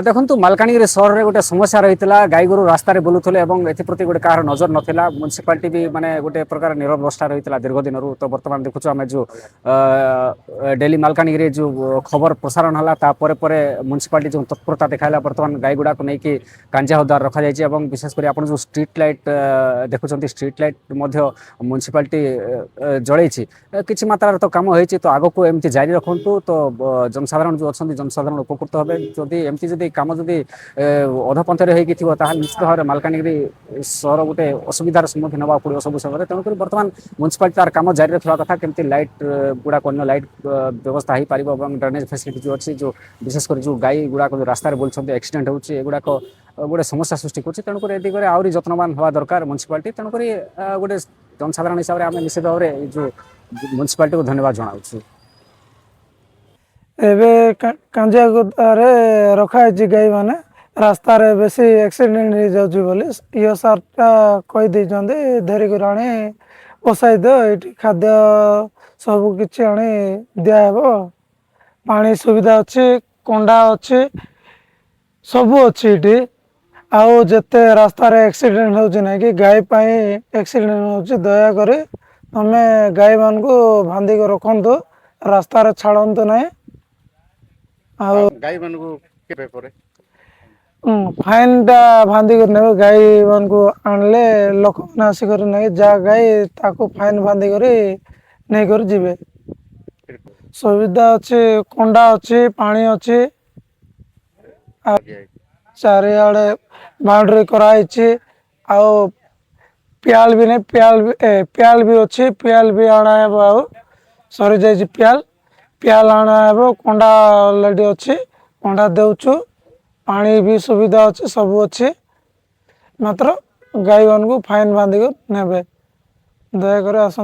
দেখুন মাଲକାনগিরি সহরের গোটে সমস্যা রয়েছে গাই গরু রাস্তায় বুলুলে এবং এপ্রতি গোটে কাহার নজর নথিলা म्युनिसिपालिटी भी माने गोटे प्रकार निरवस्था रही दीर्घ दिन तो बर्तमान देखु आम जो डेली मालकानगिरी जो खबर प्रसारण है म्युनिसिपालिटी जो तत्परता देखा बर्तमान गाई गुड़ा को लेकिन कांजा उद्धार रखा जाए विशेषकर आप जो स्ट्रीट लाइट देखुं स्ट्रीट लाइट म्युनिसिपालिटी जड़े किसी मात्रा तो कम हो तो आग को एमती जारी रखु तो जनसाधारण जो अच्छा जनसाधारण उपकृत हे जदि एमती जदि कम जदि अधपंथे होता निश्चित भाव में मालकानगिरी सहर गोटे असुविधार सम्मुखीन होगा पड़ो सब समय तेणुक बर्तमान म्युनिसिपालिटी तार कम जारी रखा कथा केमती लाइट गुड़ा अन्य लाइट व्यवस्था हो पार ड्रेनेज फैसिलिटी जो अच्छी जो विशेषकर जो गाई गुड़ा जो रास्तार बोलते एक्सीडेंट होगुड़ाक गोटे समस्या सृष्टि कर तेणुक ए दिगरे आहरी जत्नवान हवा दरकार म्युनिसिपालिटी तेणुक गोटे जनसाधारण हिसाब से आम निश्चित भाव में जो म्युनिसिपालिटी को धन्यवाद जनाऊँ। एबे कांजिया गुदारे रखाई गाई माने रास्तार बेसी एक्सीडेंट हो जाऊँ बोली ये सार्टा कही धरी कर आनी बसाई दो ये खाद्य सब किसी आनी दिहब पानी सुविधा अच्छी कंडा अच्छी सबू अच्छी ये आउ जिते रास्तार एक्सीडेंट हो कि गाई एक्सीडेंट हो दयाकोर तुम गाई मान को बांधिक रखु रास्तार छाड़ू ना गाई मान को फाइन टा बांधी कर ने गाई मान को आणले लोक मैंने आसिक ना जा गाई ताको फाइन बांधी कर नहीं कर जीवे सुविधा अच्छी कंडा अच्छी पानी अच्छी चारिआडे बाउंड्री कराई आओ प्याल भी नहीं प्याल भी अच्छी प्याल भी आना है आउ सरी जाइए प्याल आना है कंडा ऑलरेडी अच्छी कंडा देउछु पानी भी सुविधा अच्छी सब अच्छी मात्र गाई मान को फाइन बांधिक ने दयाकोर आस।